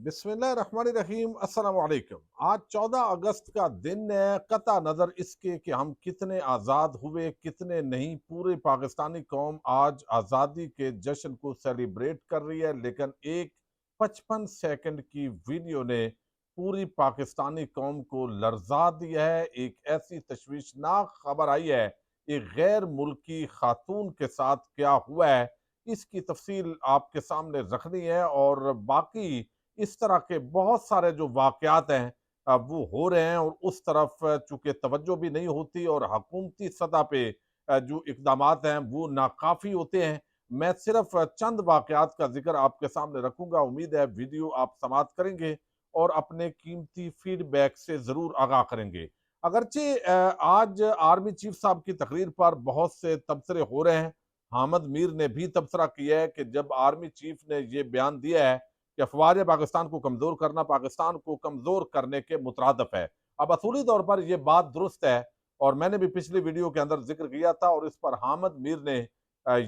بسم اللہ الرحمن الرحیم، السلام علیکم۔ آج 14 اگست کا دن ہے۔ قطع نظر اس کے کہ ہم کتنے آزاد ہوئے کتنے نہیں، پوری پاکستانی قوم آج آزادی کے جشن کو سیلیبریٹ کر رہی ہے، لیکن ایک 55 سیکنڈ کی ویڈیو نے پوری پاکستانی قوم کو لرزا دیا ہے۔ ایک ایسی تشویشناک خبر آئی ہے، ایک غیر ملکی خاتون کے ساتھ کیا ہوا ہے، اس کی تفصیل آپ کے سامنے رکھنی ہے، اور باقی اس طرح کے بہت سارے جو واقعات ہیں وہ ہو رہے ہیں، اور اس طرف چونکہ توجہ بھی نہیں ہوتی، اور حکومتی سطح پہ جو اقدامات ہیں وہ ناکافی ہوتے ہیں۔ میں صرف چند واقعات کا ذکر آپ کے سامنے رکھوں گا۔ امید ہے ویڈیو آپ سماعت کریں گے اور اپنے قیمتی فیڈ بیک سے ضرور آگاہ کریں گے۔ اگرچہ آج آرمی چیف صاحب کی تقریر پر بہت سے تبصرے ہو رہے ہیں۔ حامد میر نے بھی تبصرہ کیا ہے کہ جب آرمی چیف نے یہ بیان دیا ہے کہ افواج پاکستان کو کمزور کرنا پاکستان کو کمزور کرنے کے مترادف ہے۔ اب اصولی طور پر یہ بات درست ہے، اور میں نے بھی پچھلی ویڈیو کے اندر ذکر کیا تھا، اور اس پر حامد میر نے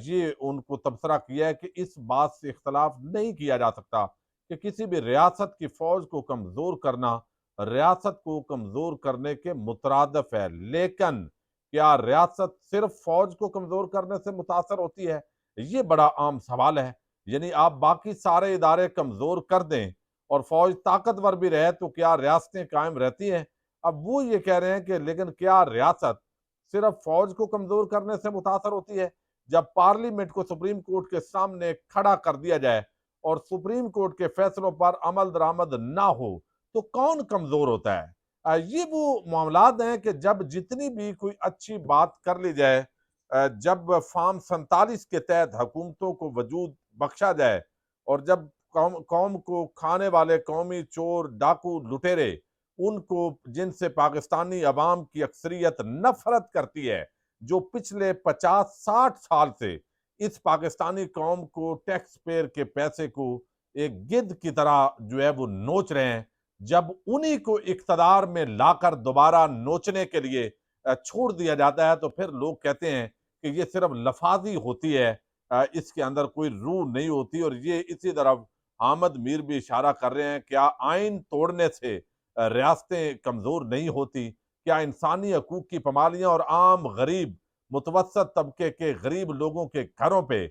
یہ ان کو تبصرہ کیا ہے کہ اس بات سے اختلاف نہیں کیا جا سکتا کہ کسی بھی ریاست کی فوج کو کمزور کرنا ریاست کو کمزور کرنے کے مترادف ہے، لیکن کیا ریاست صرف فوج کو کمزور کرنے سے متاثر ہوتی ہے؟ یہ بڑا عام سوال ہے۔ یعنی آپ باقی سارے ادارے کمزور کر دیں اور فوج طاقتور بھی رہے تو کیا ریاستیں قائم رہتی ہیں؟ اب وہ یہ کہہ رہے ہیں کہ لیکن کیا ریاست صرف فوج کو کمزور کرنے سے متاثر ہوتی ہے؟ جب پارلیمنٹ کو سپریم کورٹ کے سامنے کھڑا کر دیا جائے اور سپریم کورٹ کے فیصلوں پر عمل درآمد نہ ہو تو کون کمزور ہوتا ہے؟ یہ وہ معاملات ہیں کہ جب جتنی بھی کوئی اچھی بات کر لی جائے، جب فارم 47 کے تحت حکومتوں کو وجود بخشا جائے، اور جب قوم کو کھانے والے قومی چور ڈاکو لٹیرے ان کو جن سے پاکستانی عوام کی اکثریت نفرت کرتی ہے، جو پچھلے 50-60 سال سے اس پاکستانی قوم کو ٹیکس پیئر کے پیسے کو ایک گدھ کی طرح جو ہے وہ نوچ رہے ہیں، جب انہی کو اقتدار میں لا کر دوبارہ نوچنے کے لیے چھوڑ دیا جاتا ہے، تو پھر لوگ کہتے ہیں کہ یہ صرف لفاظی ہوتی ہے، اس کے اندر کوئی روح نہیں ہوتی۔ اور یہ اسی طرف حامد میر بھی اشارہ کر رہے ہیں، کیا آئین توڑنے سے ریاستیں کمزور نہیں ہوتی؟ کیا انسانی حقوق کی پامالیاں اور عام غریب متوسط طبقے کے غریب لوگوں کے گھروں پہ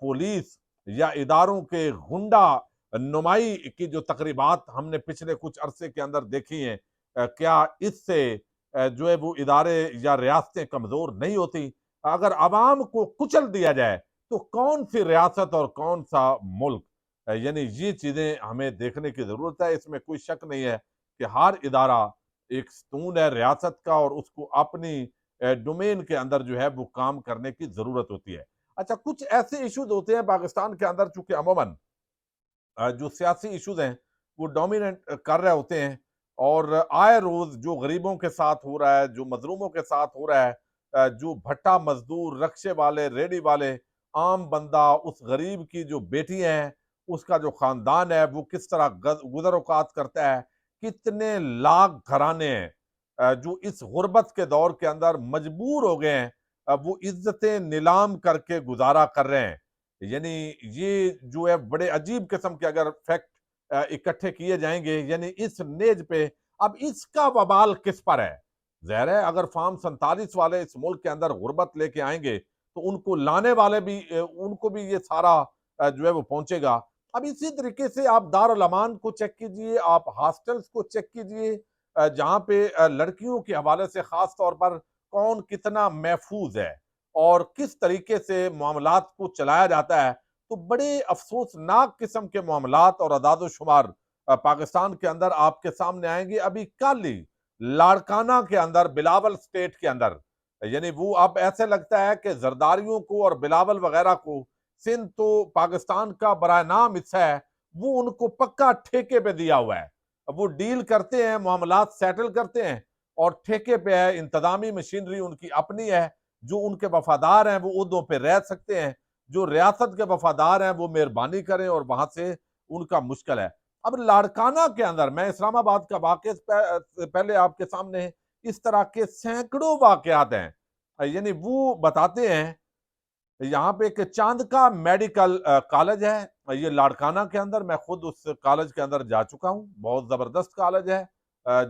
پولیس یا اداروں کے غنڈہ نمائی کی جو تقریبات ہم نے پچھلے کچھ عرصے کے اندر دیکھی ہیں، کیا اس سے جو ہے وہ ادارے یا ریاستیں کمزور نہیں ہوتی؟ اگر عوام کو کچل دیا جائے تو کون سی ریاست اور کون سا ملک؟ یعنی یہ چیزیں ہمیں دیکھنے کی ضرورت ہے۔ اس میں کوئی شک نہیں ہے کہ ہر ادارہ ایک ستون ہے ریاست کا، اور اس کو اپنی ڈومین کے اندر جو ہے وہ کام کرنے کی ضرورت ہوتی ہے۔ اچھا، کچھ ایسے ایشوز ہوتے ہیں پاکستان کے اندر، چونکہ عموماً جو سیاسی ایشوز ہیں وہ ڈومیننٹ کر رہے ہوتے ہیں، اور آئے روز جو غریبوں کے ساتھ ہو رہا ہے، جو مظلوموں کے ساتھ ہو رہا ہے، جو بھٹا مزدور، رکشے والے، ریڑی والے، عام بندہ، اس غریب کی جو بیٹیاں ہیں، اس کا جو خاندان ہے وہ کس طرح گزر اوقات کرتا ہے، کتنے لاکھ گھرانے ہیں جو اس غربت کے دور کے اندر مجبور ہو گئے ہیں، وہ عزتیں نیلام کر کے گزارا کر رہے ہیں۔ یعنی یہ جو ہے بڑے عجیب قسم کے اگر فیکٹ اکٹھے کیے جائیں گے، یعنی اس نیج پہ اب اس کا وبال کس پر ہے؟ ظاہر ہے اگر فارم 47 والے اس ملک کے اندر غربت لے کے آئیں گے تو ان کو لانے والے بھی ان کو بھی یہ سارا جو ہے وہ پہنچے گا۔ اب اسی طریقے سے آپ دارالامان کو چیک کیجئے، آپ ہاسٹلز کو چیک کیجئے، جہاں پہ لڑکیوں کے حوالے سے خاص طور پر کون کتنا محفوظ ہے اور کس طریقے سے معاملات کو چلایا جاتا ہے، تو بڑے افسوسناک قسم کے معاملات اور اعداد و شمار پاکستان کے اندر آپ کے سامنے آئیں گے۔ ابھی کل ہی لاڑکانہ کے اندر، بلاول سٹیٹ کے اندر، یعنی وہ اب ایسے لگتا ہے کہ زرداریوں کو اور بلاول وغیرہ کو سندھ تو پاکستان کا برائے نام حصہ ہے، وہ ان کو پکا ٹھیکے پہ دیا ہوا ہے۔ وہ ڈیل کرتے ہیں، معاملات سیٹل کرتے ہیں، اور ٹھیکے پہ ہے، انتظامی مشینری ان کی اپنی ہے۔ جو ان کے وفادار ہیں وہ عہدوں پہ رہ سکتے ہیں، جو ریاست کے وفادار ہیں وہ مہربانی کریں اور وہاں سے ان کا مشکل ہے۔ اب لاڑکانہ کے اندر، میں اسلام آباد کا واقعہ پہلے آپ کے سامنے، اس طرح کے سینکڑوں واقعات ہیں۔ یعنی وہ بتاتے ہیں یہاں پہ ایک چاند کا میڈیکل کالج ہے، یہ لاڑکانہ کے اندر، میں خود اس کالج کے اندر جا چکا ہوں، بہت زبردست کالج ہے۔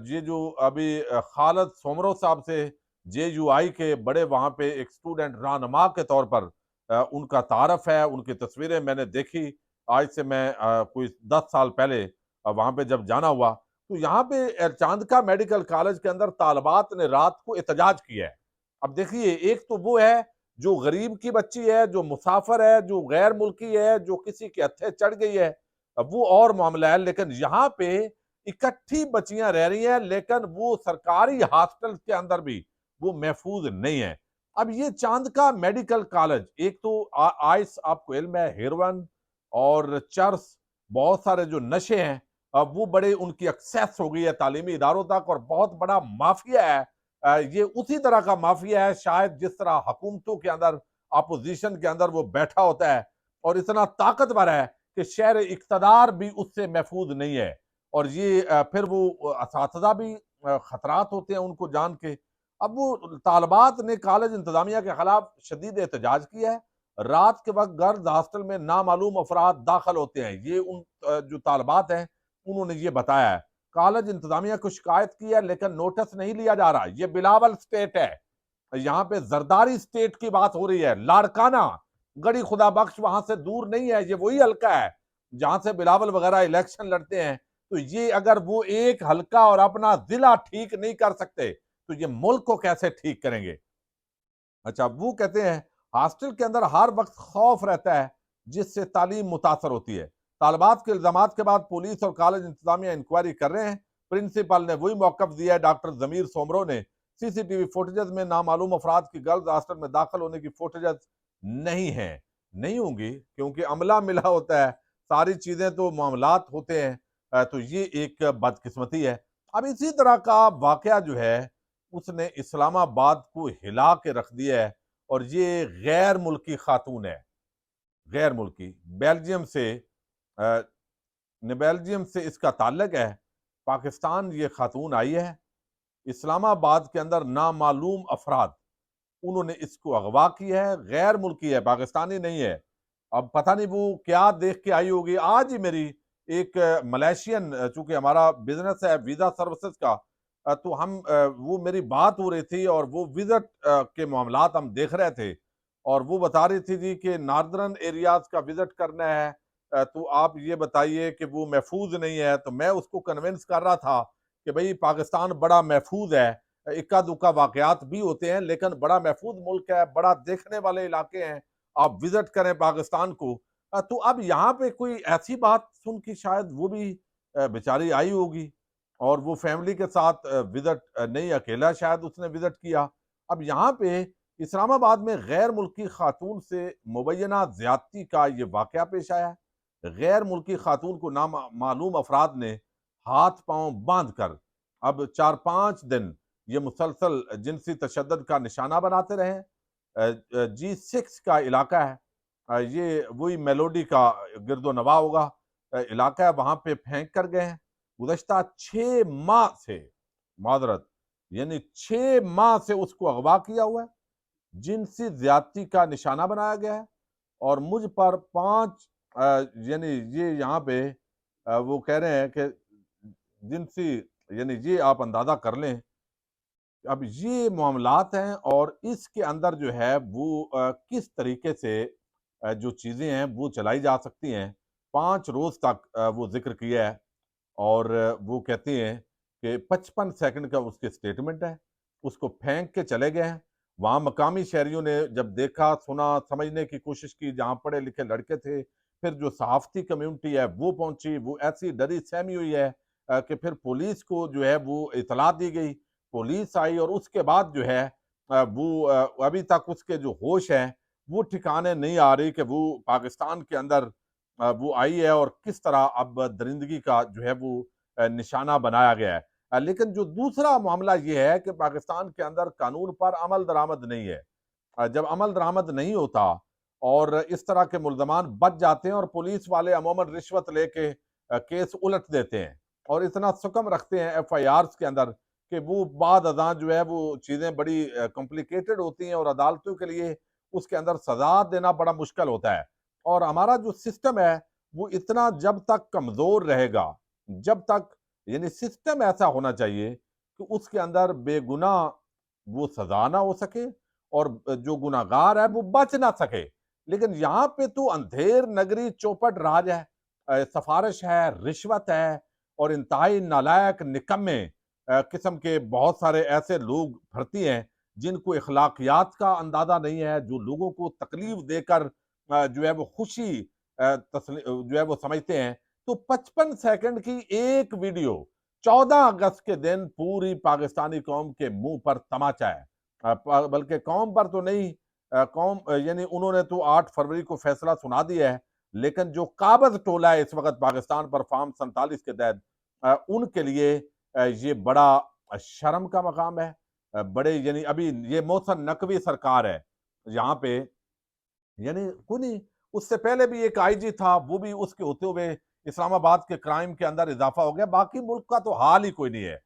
یہ جو ابھی خالد سومرو صاحب سے JUI کے بڑے وہاں پہ ایک اسٹوڈنٹ رہنما کے طور پر ان کا تعارف ہے، ان کی تصویریں میں نے دیکھی، آج سے میں کوئی 10 سال پہلے وہاں پہ جب جانا ہوا، تو یہاں پہ چاند کا میڈیکل کالج کے اندر طالبات نے رات کو احتجاج کیا ہے۔ اب دیکھیے، ایک تو وہ ہے جو غریب کی بچی ہے، جو مسافر ہے، جو غیر ملکی ہے، جو کسی کے ہتھے چڑھ گئی ہے، اب وہ اور معاملہ ہے، لیکن یہاں پہ اکٹھی بچیاں رہ رہی ہیں، لیکن وہ سرکاری ہاسٹل کے اندر بھی وہ محفوظ نہیں ہے۔ اب یہ چاند کا میڈیکل کالج، ایک تو آئس، آپ کو علم ہے، ہیروئن اور چرس، بہت سارے جو نشے ہیں، اب وہ بڑے ان کی ایکسیس ہو گئی ہے تعلیمی اداروں تک، اور بہت بڑا مافیا ہے۔ یہ اسی طرح کا مافیا ہے شاید جس طرح حکومتوں کے اندر، اپوزیشن کے اندر وہ بیٹھا ہوتا ہے، اور اتنا طاقتور ہے کہ شہر اقتدار بھی اس سے محفوظ نہیں ہے، اور یہ پھر وہ اساتذہ بھی خطرات ہوتے ہیں ان کو جان کے۔ اب وہ طالبات نے کالج انتظامیہ کے خلاف شدید احتجاج کیا ہے، رات کے وقت گرد ہاسٹل میں نامعلوم افراد داخل ہوتے ہیں، یہ ان جو طالبات ہیں انہوں نے یہ بتایا ہے۔ کالج انتظامیہ کو شکایت کی ہے لیکن نوٹس نہیں لیا جا رہا، یہ بلاول اسٹیٹ ہے، یہاں پہ زرداری اسٹیٹ کی بات ہو رہی ہے، لاڑکانہ گڑی خدا بخش وہاں سے دور نہیں ہے، یہ وہی حلقہ ہے جہاں سے بلاول وغیرہ الیکشن لڑتے ہیں، تو یہ اگر وہ ایک حلقہ اور اپنا ضلع ٹھیک نہیں کر سکتے تو یہ ملک کو کیسے ٹھیک کریں گے؟ اچھا، وہ کہتے ہیں ہاسٹل کے اندر ہر وقت خوف رہتا ہے جس سے تعلیم متاثر ہوتی ہے۔ طالبات کے الزامات کے بعد پولیس اور کالج انتظامیہ انکوائری کر رہے ہیں۔ پرنسپل نے وہی موقف دیا ہے، ڈاکٹر ضمیر سومرو نے۔ CCTV فوٹیجز میں نامعلوم افراد کی گرلز ہاسٹل میں داخل ہونے کی فوٹیجز نہیں ہیں، نہیں ہوں گی کیونکہ عملہ ملا ہوتا ہے، ساری چیزیں تو معاملات ہوتے ہیں، تو یہ ایک بدقسمتی ہے۔ اب اسی طرح کا واقعہ جو ہے اس نے اسلام آباد کو ہلا کے رکھ دیا ہے، اور یہ غیر ملکی خاتون ہے، غیر ملکی، بیلجیم سے، بیلجیم سے اس کا تعلق ہے، پاکستان یہ خاتون آئی ہے، اسلام آباد کے اندر نامعلوم افراد انہوں نے اس کو اغوا کیا ہے، غیر ملکی ہے، پاکستانی نہیں ہے۔ اب پتہ نہیں وہ کیا دیکھ کے آئی ہوگی۔ آج ہی میری ایک ملیشین، چونکہ ہمارا بزنس ہے ویزا سروسز کا، تو ہم وہ میری بات ہو رہی تھی اور وہ وزٹ کے معاملات ہم دیکھ رہے تھے، اور وہ بتا رہی تھی جی کہ ناردرن ایریاز کا وزٹ کرنا ہے، تو آپ یہ بتائیے کہ وہ محفوظ نہیں ہے، تو میں اس کو کنونس کر رہا تھا کہ بھئی پاکستان بڑا محفوظ ہے، اکا دکا واقعات بھی ہوتے ہیں لیکن بڑا محفوظ ملک ہے، بڑا دیکھنے والے علاقے ہیں، آپ وزٹ کریں پاکستان کو۔ تو اب یہاں پہ کوئی ایسی بات سن کے شاید وہ بھی بیچاری آئی ہوگی، اور وہ فیملی کے ساتھ وزٹ نہیں، اکیلا شاید اس نے وزٹ کیا۔ اب یہاں پہ اسلام آباد میں غیر ملکی خاتون سے مبینہ زیادتی کا یہ واقعہ پیش آیا ہے۔ غیر ملکی خاتون کو نامعلوم افراد نے ہاتھ پاؤں باندھ کر اب 4-5 دن یہ مسلسل جنسی تشدد کا نشانہ بناتے رہے۔ G6 کا علاقہ ہے، یہ وہی میلوڈی کا گرد و نواح ہوگا علاقہ ہے، وہاں پہ پھینک کر گئے ہیں۔ گزشتہ 6 ماہ سے، معذرت، یعنی 6 ماہ سے اس کو اغوا کیا ہوا ہے، جنسی زیادتی کا نشانہ بنایا گیا ہے، اور مجھ پر 5 یعنی یہ یہاں پہ وہ کہہ رہے ہیں کہ جنسی، یعنی یہ آپ اندازہ کر لیں، اب یہ معاملات ہیں، اور اس کے اندر جو ہے وہ کس طریقے سے جو چیزیں ہیں وہ چلائی جا سکتی ہیں۔ 5 روز تک وہ ذکر کیا ہے، اور وہ کہتے ہیں کہ 55 سیکنڈ کا اس کے سٹیٹمنٹ ہے، اس کو پھینک کے چلے گئے ہیں۔ وہاں مقامی شہریوں نے جب دیکھا، سنا، سمجھنے کی کوشش کی، جہاں پڑھے لکھے لڑکے تھے، پھر جو صحافتی کمیونٹی ہے وہ پہنچی، وہ ایسی ڈری سہمی ہوئی ہے کہ پھر پولیس کو جو ہے وہ اطلاع دی گئی، پولیس آئی، اور اس کے بعد جو ہے وہ ابھی تک اس کے جو ہوش ہیں وہ ٹھکانے نہیں آ رہی کہ وہ پاکستان کے اندر وہ آئی ہے، اور کس طرح اب درندگی کا جو ہے وہ نشانہ بنایا گیا ہے۔ لیکن جو دوسرا معاملہ یہ ہے کہ پاکستان کے اندر قانون پر عمل درآمد نہیں ہے۔ جب عمل درآمد نہیں ہوتا اور اس طرح کے ملزمان بچ جاتے ہیں، اور پولیس والے عموماً رشوت لے کے کیس الٹ دیتے ہیں، اور اتنا سکم رکھتے ہیں FIRs کے اندر کہ وہ بعد ازاں جو ہے وہ چیزیں بڑی کمپلیکیٹڈ ہوتی ہیں، اور عدالتوں کے لیے اس کے اندر سزا دینا بڑا مشکل ہوتا ہے. اور ہمارا جو سسٹم ہے وہ اتنا جب تک کمزور رہے گا، جب تک یعنی سسٹم ایسا ہونا چاہیے کہ اس کے اندر بے گناہ وہ سزا نہ ہو سکے اور جو گناہگار ہے وہ بچ نہ سکے. لیکن یہاں پہ تو اندھیر نگری چوپٹ راج ہے، سفارش ہے، رشوت ہے اور انتہائی نالائق نکمے قسم کے بہت سارے ایسے لوگ بھرتی ہیں جن کو اخلاقیات کا اندازہ نہیں ہے، جو لوگوں کو تکلیف دے کر جو ہے وہ خوشی جو ہے وہ سمجھتے ہیں. تو 55 سیکنڈ کی ایک ویڈیو 14 اگست کے دن پوری پاکستانی قوم کے منہ پر تماچا ہے. بلکہ قوم پر تو نہیں، قوم یعنی انہوں نے تو 8 فروری کو فیصلہ سنا دیا ہے، لیکن جو قابض ٹولہ ہے اس وقت پاکستان پر فارم 47 کے تحت، ان کے لیے یہ بڑا شرم کا مقام ہے. بڑے یعنی ابھی یہ محسن نقوی سرکار ہے یہاں پہ، یعنی کوئی نہیں، اس سے پہلے بھی ایک آئی جی تھا، وہ بھی اس کے ہوتے ہوئے اسلام آباد کے کرائم کے اندر اضافہ ہو گیا. باقی ملک کا تو حال ہی کوئی نہیں ہے.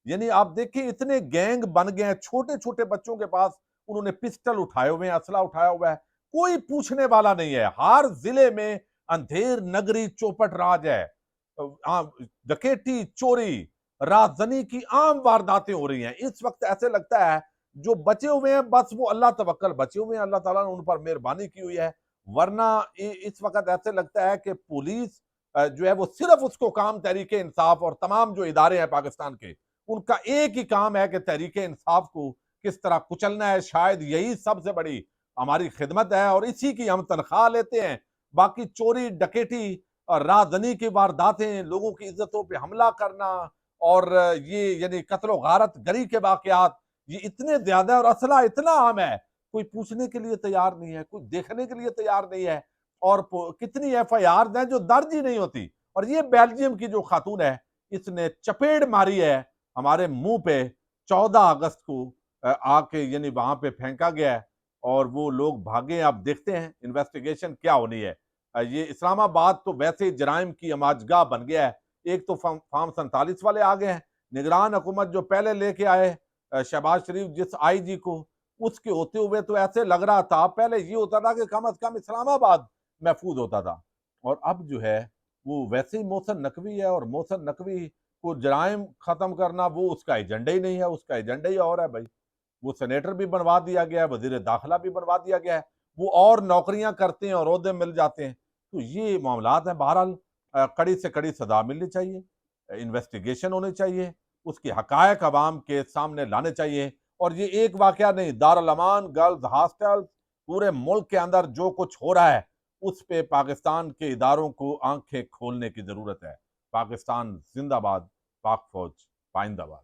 یعنی آپ دیکھیں اتنے گینگ بن گئے ہیں، چھوٹے چھوٹے بچوں کے پاس انہوں نے پسٹل اٹھائے ہوئے ہیں، اسلحہ اٹھایا ہوا ہے، کوئی پوچھنے والا نہیں ہے. ہر ضلع میں اندھیر نگری چوپٹ راج ہے، ڈکیٹی، چوری، رازنی کی عام وارداتیں ہو رہی ہیں. اس وقت ایسے لگتا ہے جو بچے ہوئے ہیں بس وہ اللہ توکل بچے ہوئے ہیں، اللہ تعالیٰ نے ان پر مہربانی کی ہوئی ہے. ورنہ اس وقت ایسے لگتا ہے کہ پولیس جو ہے وہ صرف اس کو کام تحریک انصاف اور تمام جو ادارے ہیں پاکستان کے، ان کا ایک ہی کام ہے کہ تحریک انصاف کو کس طرح کچلنا ہے. شاید یہی سب سے بڑی ہماری خدمت ہے اور اسی کی ہم تنخواہ لیتے ہیں. باقی چوری، ڈکیٹی اور رازنی کی وارداتیں، لوگوں کی عزتوں پہ حملہ کرنا اور یہ یعنی قتل و غارت گری کے واقعات یہ اتنے زیادہ اور اسلحہ اتنا عام ہے، کوئی پوچھنے کے لیے تیار نہیں ہے، کوئی دیکھنے کے لیے تیار نہیں ہے. اور کتنی ایف آئی آرز ہیں جو درج ہی نہیں ہوتی. اور یہ بیلجیم کی جو خاتون ہے اس نے چپیڑ ماری ہے ہمارے منہ پہ 14 اگست کو آ کے، یعنی وہاں پہ پھینکا گیا ہے اور وہ لوگ بھاگے. آپ دیکھتے ہیں انویسٹیگیشن کیا ہونی ہے. یہ اسلام آباد تو ویسے جرائم کی اماجگاہ بن گیا ہے. ایک تو فارم 47 والے آ گئے ہیں، نگران حکومت جو پہلے لے کے آئے شہباز شریف جس آئی جی کو، اس کے ہوتے ہوئے تو ایسے لگ رہا تھا، پہلے یہ ہوتا تھا کہ کم از کم اسلام آباد محفوظ ہوتا تھا. اور اب جو ہے وہ ویسے ہی محسن نقوی ہے، اور محسن نقوی کو جرائم ختم کرنا وہ اس کا ایجنڈا ہی نہیں ہے. اس کا ایجنڈا ہی اور ہے بھائی. وہ سینیٹر بھی بنوا دیا گیا ہے، وزیر داخلہ بھی بنوا دیا گیا ہے، وہ اور نوکریاں کرتے ہیں اور عہدے مل جاتے ہیں. تو یہ معاملات ہیں. بہرحال کڑی سے کڑی سزا ملنی چاہیے، انویسٹیگیشن ہونی چاہیے، اس کے حقائق عوام کے سامنے لانے چاہیے. اور یہ ایک واقعہ نہیں، دارالامان گرلز ہاسٹل پورے ملک کے اندر جو کچھ ہو رہا ہے اس پہ پاکستان کے اداروں کو آنکھیں کھولنے کی ضرورت ہے. پاکستان زندہ باد، پاک فوج پائندہ باد.